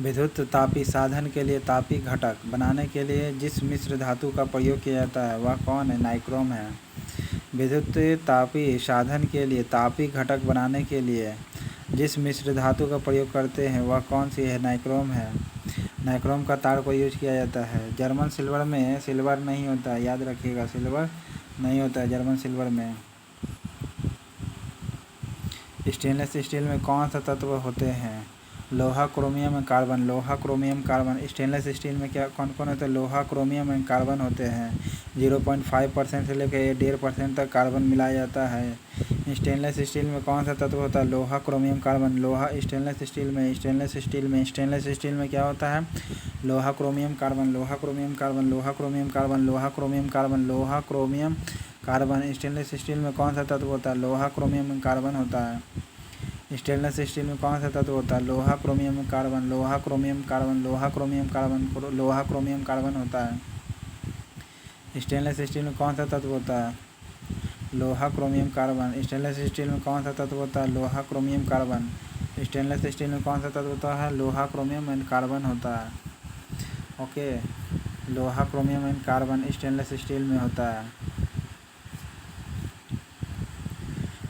विद्युत तापी साधन के लिए तापी घटक बनाने के लिए जिस मिश्र धातु का प्रयोग किया जाता है वह कौन है? नाइक्रोम है। विद्युत तापी साधन के लिए तापी घटक बनाने के लिए जिस मिश्र धातु का प्रयोग करते हैं वह कौन सी है? नाइक्रोम है। नाइक्रोम का तार को यूज किया जाता है। जर्मन सिल्वर में सिल्वर नहीं होता है, याद रखिएगा, सिल्वर नहीं होता है जर्मन सिल्वर में। स्टेनलेस स्टील में कौन सा तत्व होते हैं? लोहा, क्रोमियम एंड कार्बन। लोहा, क्रोमियम, कार्बन। स्टेनलेस स्टील में क्या कौन कौन होते हैं? लोहा, क्रोमियम एंड कार्बन होते हैं। 0.5% से लेकर 1.5% तक कार्बन मिलाया जाता है। स्टेनलेस स्टील में कौन सा तत्व होता है? लोहा, क्रोमियम, कार्बन। लोहा स्टेनलेस स्टील में क्या होता है? लोहा, क्रोमियम, कार्बन। लोहा, क्रोमियम, कार्बन। लोहा, क्रोमियम, कार्बन। लोहा, क्रोमियम, कार्बन। लोहा, क्रोमियम, कार्बन। स्टेनलेस स्टील में कौन सा तत्व होता है? लोहा, क्रोमियम, कार्बन होता है। स्टेनलेस स्टील में कौन सा तत्व होता है? लोहा, क्रोमियम, कार्बन। लोहा, क्रोमियम, कार्बन। लोहा, क्रोमियम, कार्बन। लोहा, क्रोमियम, कार्बन होता है। स्टेनलेस स्टील में कौन सा तत्व होता है? लोहा, क्रोमियम, कार्बन। स्टेनलेस स्टील में कौन सा तत्व होता है? लोहा, क्रोमियम, कार्बन। स्टेनलेस स्टील में कौन सा तत्व होता है? लोहा, क्रोमियम एंड कार्बन होता है। ओके, लोहा, chromium and carbon stainless steel में होता है।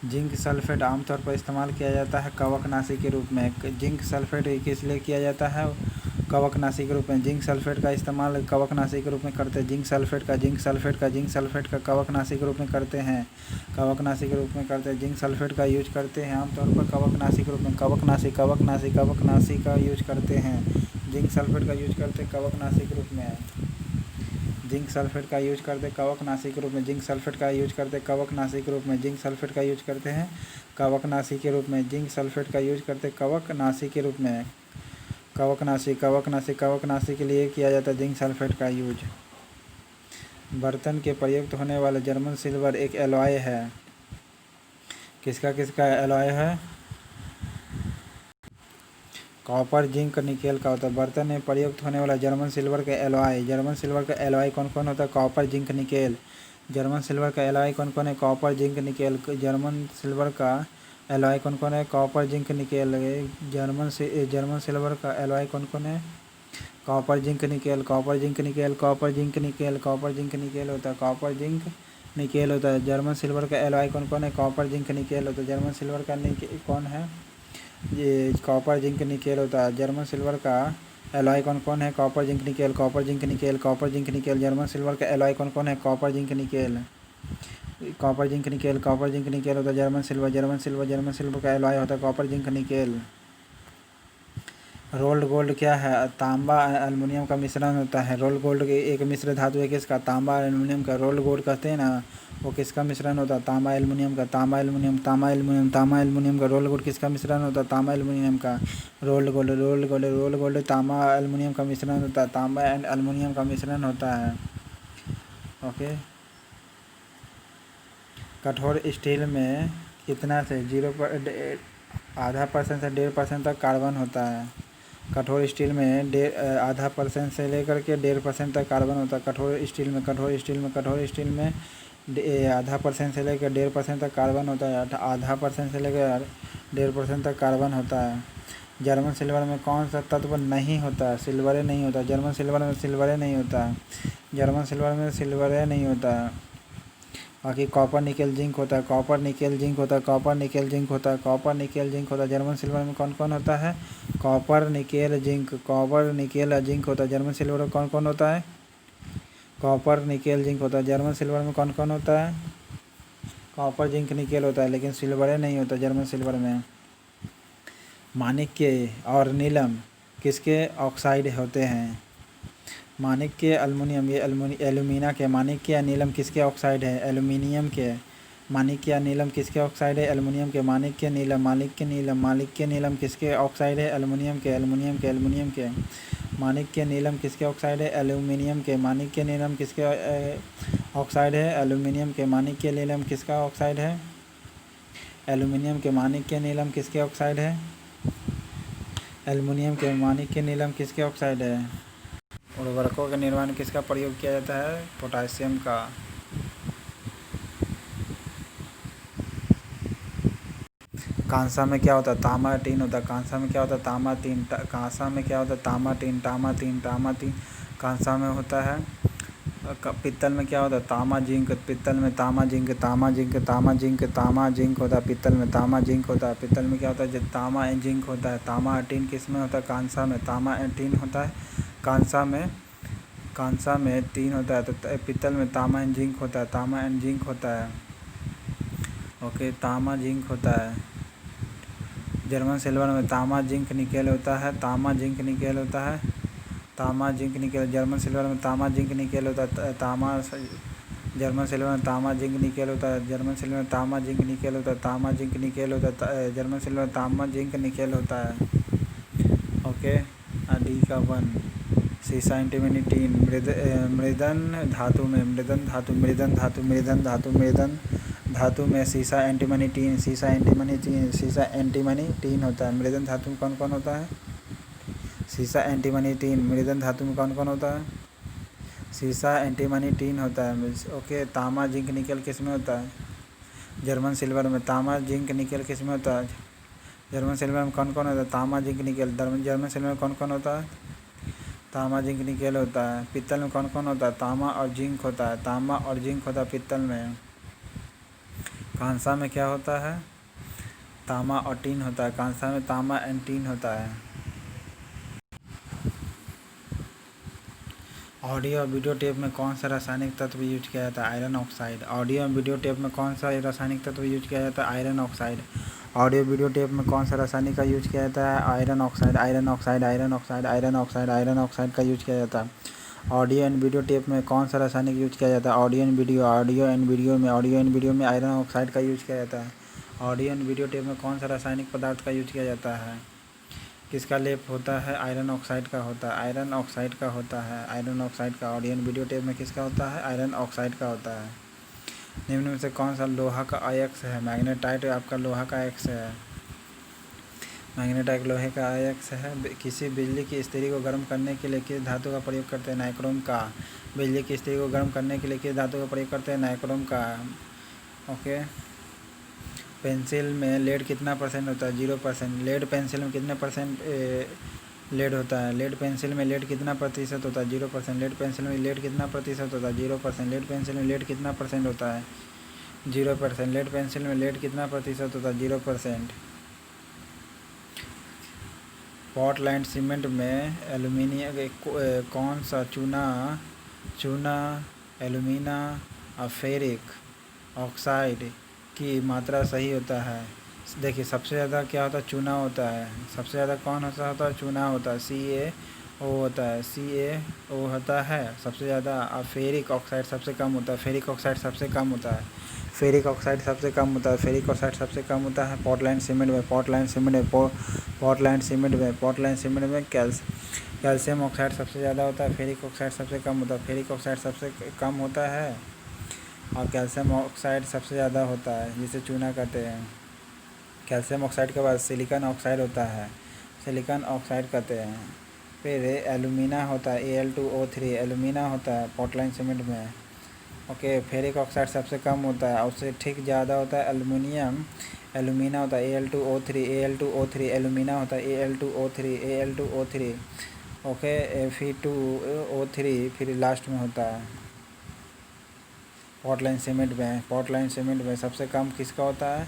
जिंक सल्फेट आमतौर पर इस्तेमाल किया जाता है कवकनाशी के रूप में। जिंक सल्फेट किस लिए किया जाता है? कवकनाशी के रूप में। जिंक सल्फेट का इस्तेमाल कवकनाशी के रूप में करते हैं। जिंक सल्फेट का कवकनाशी के रूप में करते हैं। जिंक सल्फेट का यूज करते हैं आमतौर पर कवकनाशी के रूप में। कवकनाशी का यूज करते हैं। जिंक सल्फेट का यूज करते हैं कवकनाशी के रूप में। जिंक सल्फेट का यूज करते हैं कवकनाशी के रूप में। जिंक सल्फेट का यूज करते हैं कवकनाशी के रूप में। जिंक सल्फेट का यूज करते हैं कवकनाशी के रूप में। जिंक सल्फेट का यूज करते हैं कवकनाशी के रूप में। कवकनाशी के लिए किया जाता है जिंक सल्फेट का यूज। बर्तन के प्रयुक्त होने वाला जर्मन सिल्वर एक एलॉय है। किसका एलॉय है? कॉपर, जिंक, निकेल का होता है। बर्तन में प्रयुक्त होने वाला जर्मन सिल्वर का एलॉय। जर्मन सिल्वर का एलॉय कौन कौन होता है? Copper, zinc, nickel. German silver का एलॉय कौन कौन है? Copper, zinc, nickel. German silver का एलॉय कौन कौन है? Copper, zinc, nickel. German silver का एलॉय कौन कौन है? Copper, zinc, nickel. Copper, zinc, nickel. Copper, zinc, nickel. Copper, zinc, nickel होता है। कॉपर, जिंक, निकेल होता है। जर्मन सिल्वर का एलॉय कौन कौन है? कॉपर, जिंक, निकेल होता है। जर्मन सिल्वर का कौन है? ये कॉपर, जिंक, निकेल होता है। जर्मन सिल्वर का एलॉय कौन कौन है? Copper, zinc, nickel. Copper, zinc, nickel. Copper, zinc, nickel. German silver का एलॉय कौन कौन है? Copper, zinc, nickel. Copper, zinc, nickel. Copper, zinc, nickel होता है जर्मन सिल्वर का एलॉय होता है copper, zinc, nickel. Rolled gold क्या है? तांबा एल्युमिनियम का मिश्रण होता है। रोल्ड गोल्ड एक मिश्र धातु है किसका? तांबा एल्युमिनियम का। रोल्ड गोल्ड कहते हैं ना, वो किसका मिश्रण होता है? तांबा एल्युमिनियम का। तांबा एल्युमिनियम का। रोल्ड गोल्ड किसका मिश्रण होता है? तांबा एल्युमिनियम का। रोल्ड गोल्ड तांबा एल्युमिनियम का मिश्रण होता है। तांबा एंड एल्युमिनियम का मिश्रण होता है। ओके। कठोर स्टील में कितना से 0.5% से 1.5% तक कार्बन होता है। कठोर स्टील में 0.5% से लेकर के 1.5% तक कार्बन होता है। कठोर स्टील में 0.5% से लेकर 1.5% तक कार्बन होता है। 0.5% से लेकर 1.5% तक कार्बन होता है। जर्मन सिल्वर में कौन सा तत्व नहीं होता है? सिल्वरे नहीं होता। जर्मन सिल्वर में सिल्वरे नहीं होता है। जर्मन सिल्वर में सिल्वरे नहीं होता है। बाकी कॉपर, निकेल, जिंक होता है। कॉपर, निकेल, जिंक होता है। कॉपर, निकेल, जिंक होता है। कॉपर, निकेल, जिंक होता है। जर्मन सिल्वर में कौन कौन होता है? Copper, nickel, zinc. Copper, nickel, zinc होता है। जर्मन सिल्वर में कौन कौन होता है? कॉपर, निकेल, जिंक होता है। जर्मन सिल्वर में कौन कौन होता है? कॉपर, जिंक, निकेल होता है, लेकिन सिल्वरे नहीं होता जर्मन सिल्वर में। माणिक्य और नीलम किसके ऑक्साइड होते हैं? माणिक्य, एल्युमिनियम, ये एल्यूमिना के। माणिक्य या नीलम किसके ऑक्साइड है? एल्यूमिनियम के। माणिक्य या नीलम किसके ऑक्साइड है? एल्युमिनियम के। माणिक्य, नीलम किसके ऑक्साइड है? एल्युमिनियम के। माणिक्य, नीलम किसके ऑक्साइड है? एल्यूमिनियम के। माणिक्य, नीलम किसके ऑक्साइड है? एल्यूमिनियम के। माणिक्य, नीलम किसका ऑक्साइड है? एल्यूमिनियम के। माणिक्य, नीलम किसके ऑक्साइड है? एल्युमिनियम के। माणिक्य, नीलम किसके ऑक्साइड है? उर्वरकों के निर्माण में किसका प्रयोग किया जाता है? पोटासियम का। कांसा में क्या होता है, तामा टीन होता है। कांसा में क्या होता है, तामा तीन। कांसा में क्या होता है, तामा टीन, तामा तीन, तामा तीन कांसा में होता है। पित्तल में क्या होता है, तामा जिंक। पित्तल में तामा जिंक, तामा जिंक, तामा जिंक, तामा जिंक होता है। पित्तल में तामा जिंक होता है। पित्तल में क्या होता है, तामा एंड जिंक होता है। तामा टीन किस में होता है, कांसा में। तामा एंड टीन होता है कांसा में। कांसा में तीन होता है। तो पित्तल में तामा एंड जिंक होता है। तामा एंड जिंक होता है। ओके, तामा जिंक होता है। जर्मन सिल्वर में तामा जिंक निकेल होता है। तामा जिंक निकेल होता है। तामा जिंक निकेल। जर्मन सिल्वर में तामा जिंक निकेल होता है। जर्मन सिल्वर में तामा जिंक निकेल होता है। जर्मन सिल्वर में तामा जिंक निकेल होता है। तामा जिंक निकेल होता है। जर्मन सिल्वर में तामा जिंक निकेल होता है। ओके, डी का 1। सीसा एंटीमनी टीन। मृदन धातु में। मृदन धातु में सीसा एंटीमनी टीन। सीसा एंटीमनी टीन होता है। मृदन धातु में कौन कौन होता है, सीसा एंटीमनी टीन। मृदन धातु में कौन कौन होता है, सीसा एंटीमनी टीन होता है। ओके, तामा जिंक निकेल किस में होता है, जर्मन सिल्वर में। तामा जिंक निकेल किस में होता है, जर्मन सिल्वर में कौन कौन होता है, तामा जिंक निकेल। जर्मन सिल्वर में कौन कौन होता है, तामा जिंक निकेल होता है। पित्तल में कौन कौन होता है, तामा और जिंक होता है। तामा और जिंक होता है पित्तल में। कांसा में क्या होता है, तामा और टीन होता है। कांसा में तामा एंड टीन होता है। ऑडियो और वीडियो टेप में कौन सा रासायनिक तत्व यूज किया जाता है, आयरन ऑक्साइड। ऑडियो और वीडियो टेप में कौन सा रासायनिक तत्व यूज किया जाता है, iron oxide. Audio video tape में कौन सा रासायनिक का यूज किया जाता है, iron oxide. Iron oxide, iron oxide, iron oxide, iron oxide का यूज किया जाता है। ऑडियो एंड वीडियो टेप में कौन सा रासायनिक यूज किया जाता है, audio and video. Audio and video में आयरन ऑक्साइड का यूज किया जाता है। ऑडियो एंड वीडियो टेप में कौन सा रासायनिक पदार्थ का यूज किया जाता है, किसका लेप होता है, आयरन ऑक्साइड का होता है। आयरन ऑक्साइड का होता है, आयरन ऑक्साइड का। ऑडियो एंड वीडियो टेप में किसका होता है, आयरन ऑक्साइड का होता है। निम्न में से कौन सा लोहा का अयस्क है, मैग्नेटाइट आपका लोहा का अयस्क है। मैग्नेटाइट लोहे का अयस्क है। किसी बिजली की स्थिति को गर्म करने के लिए किस धातु का प्रयोग करते हैं, नाइक्रोम का। बिजली की स्थिति को गर्म करने के लिए किस धातु का प्रयोग करते हैं, नाइक्रोम का। ओके, पेंसिल में लेड कितना परसेंट होता है, 0%। लेड पेंसिल में कितने परसेंट लेड होता है, लेड पेंसिल में लेड कितना प्रतिशत होता है, 0%। लेड पेंसिल में लेड कितना प्रतिशत होता है, 0%। लेड पेंसिल में लेड कितना परसेंट होता है, 0%। लेड पेंसिल में लेड कितना प्रतिशत होता है, 0%। पोर्टलैंड सीमेंट में एल्यूमिनियम कौन सा चूना एल्यूमिना और फेरिक ऑक्साइड की मात्रा सही होता है। देखिए, सबसे ज़्यादा क्या होता है, चूना होता है। सबसे ज़्यादा कौन होता है, चूना होता है। CaO होता है, CaO होता है सबसे ज़्यादा। और फेरिक ऑक्साइड सबसे कम होता है। फेरिक ऑक्साइड सबसे कम होता है। फेरिक ऑक्साइड सबसे कम होता है। फेरिक ऑक्साइड सबसे कम होता है पोर्टलैंड सीमेंट में। पोर्टलैंड सीमेंट में कैल्शियम ऑक्साइड सबसे ज़्यादा होता है। फेरिक ऑक्साइड सबसे कम होता है। फेरिक ऑक्साइड सबसे कम होता है और कैल्शियम ऑक्साइड सबसे ज़्यादा होता है, जिसे चूना कहते हैं। कैल्शियम ऑक्साइड के बाद सिलिकॉन ऑक्साइड होता है, सिलिकॉन ऑक्साइड कहते हैं। फिर एल्यूमिना होता है, Al2O3 एल्यूमिना होता है पोर्टलैंड सीमेंट में। ओके, फेरिक ऑक्साइड सबसे कम होता है, उससे ठीक ज़्यादा होता है एल्यूमिनियम, एल्यूमिना होता है Al2O3 एल्यूमिना होता है Al2O3। ओके, Fe2O3 फिर लास्ट में होता है पोर्टलैंड सीमेंट में सबसे कम किसका होता है,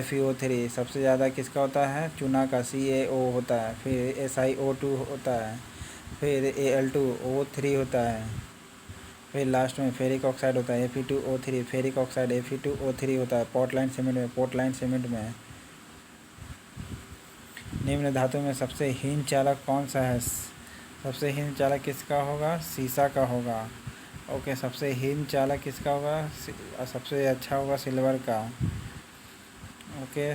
FeO3। सबसे ज़्यादा किसका होता है, चूना का, CaO होता है। फिर SiO2 होता है। फिर Al2O3 होता है। फिर लास्ट में फेरिक ऑक्साइड होता है, Fe2O3। फेरिक ऑक्साइड Fe2O3 होता है पोर्टलैंड सीमेंट में। निम्न धातु में सबसे हीन चालक कौन सा है, सबसे हीन चालक किसका होगा, सीसा का होगा। ओके, सबसे हीन चालक किसका होगा, सबसे अच्छा होगा सिल्वर का। ओके,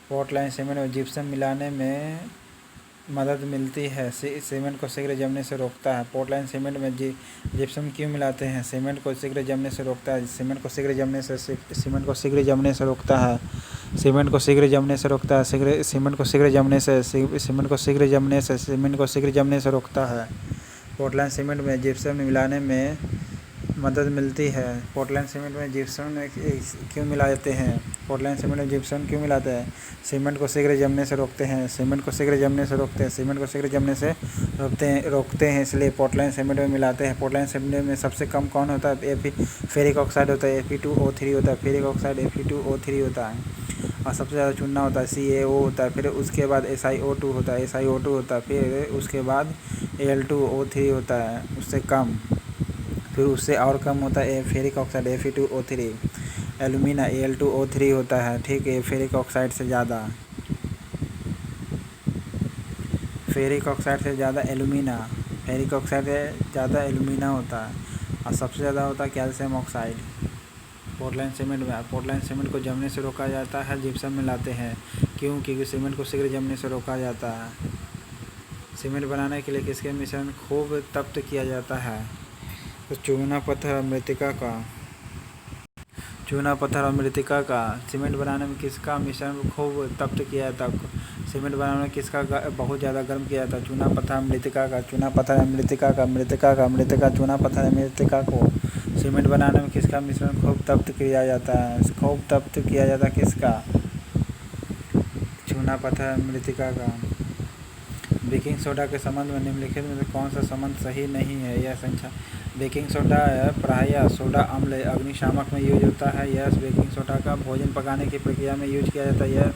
पोर्टलैंड सीमेंट में जिप्सम मिलाने में मदद मिलती है, सीमेंट को शीघ्र जमने से रोकता है। पोर्टलैंड सीमेंट में जिप्सम क्यों मिलाते हैं, सीमेंट को शीघ्र जमने से रोकता है। सीमेंट को शीघ्र जमने से रोकता है। पोर्टलैंड सीमेंट में जिप्सम मिलाने में मदद मिलती है। पोर्टलैंड सीमेंट में जिप्सम क्यों मिला देते हैं? पोर्टलैंड सीमेंट में जिप्सम क्यों मिलाते हैं? सीमेंट को शीघ्र जमने से रोकते हैं। सीमेंट को शीघ्र जमने से रोकते हैं। सीमेंट को शीघ्र जमने से रोकते हैं, इसलिए पोर्टलैंड सीमेंट में मिलाते हैं। पोर्टलैंड सीमेंट में सबसे कम कौन होता है? फेरिक ऑक्साइड होता है, Fe2O3 होता है। फेरिक ऑक्साइड Fe2O3 होता है। और सबसे ज़्यादा चुनना होता है, CaO होता है। फिर उसके बाद SiO2 होता है, SiO2 होता है। फिर उसके बाद Al2O3 होता है, उससे कम। फिर उससे और कम होता है ferric oxide Fe2O3। Alumina Al2O3 होता है, ठीक है, फेरिक ऑक्साइड से ज़्यादा। फेरिक ऑक्साइड से ज़्यादा एलुमिना, फेरिक ऑक्साइड से ज़्यादा एलुमिना होता है। और सबसे ज़्यादा होता है कैल्शियम ऑक्साइड पोर्टलैंड सीमेंट में। पोर्टलैंड सीमेंट को जमने से रोका जाता है, जिप्सम मिलाते हैं। क्यों? क्योंकि सीमेंट को शीघ्र जमने से रोका जाता है। सीमेंट बनाने के लिए किसके मिश्रण खूब तप्त किया जाता है? तो चूना पत्थर और मृतिका का। चूना पत्थर और मृतिका का। सीमेंट बनाने में किसका मिश्रण खूब तप्त किया जाता है? सीमेंट बनाने में किसका बहुत ज़्यादा गर्म किया जाता है? चूना पत्थर मृतिका का। चूना पत्थर मृतिका का। मृतिका चूना पत्थर मृतिका को। सीमेंट बनाने में किसका मिश्रण खूब तप्त किया जाता है? खूब तप्त किया जाता है किसका? चूना पत्थर मृतिका का। बेकिंग सोडा के संबंध में निम्नलिखित में से कौन सा संबंध सही नहीं है? यह संख्या। बेकिंग सोडा प्रायः सोडा अम्ल अग्निशामक में यूज होता है। यह बेकिंग सोडा का भोजन पकाने की प्रक्रिया में यूज किया जाता है। यह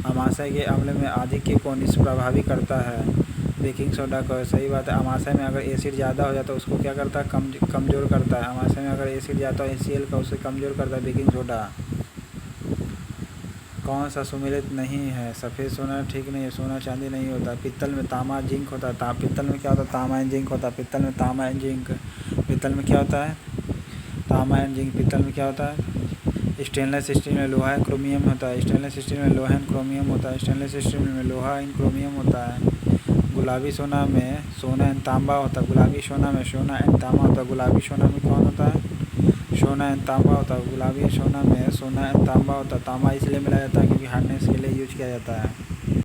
अमाशय के अम्ल में आधिक्य को निष्प्रभावी करता है। बेकिंग सोडा का सही बात है। अमाशय में अगर एसिड ज़्यादा हो जाता है उसको क्या करता है? कमज़ोर करता है। अमाशय में अगर एसिड ज़्यादा हो HCl का, उसे कमज़ोर करता है बेकिंग सोडा। कौन सा सुमेलित नहीं है? सफ़ेद सोना ठीक नहीं है, सोना चांदी नहीं होता। पित्तल में तांबा जिंक होता है। पित्तल में क्या होता है? तांबा एंड जिंक होता है। पित्तल में तांबा एंड जिंक। पित्तल में क्या होता है? तांबा एंड जिंक। पित्तल में क्या होता है? स्टेनलेस स्टील में लोहा एंड क्रोमियम होता है। स्टेनलेस स्टील में लोहा एंड क्रोमियम होता है। स्टेनलेस स्टील में लोहा एंड क्रोमियम होता है। गुलाबी सोना में सोना एंड तांबा होता है। गुलाबी सोना में सोना एंड तांबा होता है। गुलाबी सोना में कौन होता है? सोना एंड तांबा होता है। गुलाबी सोना में सोना एंड तांबा होता है। तांबा इसलिए मिलाया जाता है क्योंकि हार्डनेस के लिए यूज किया जाता है।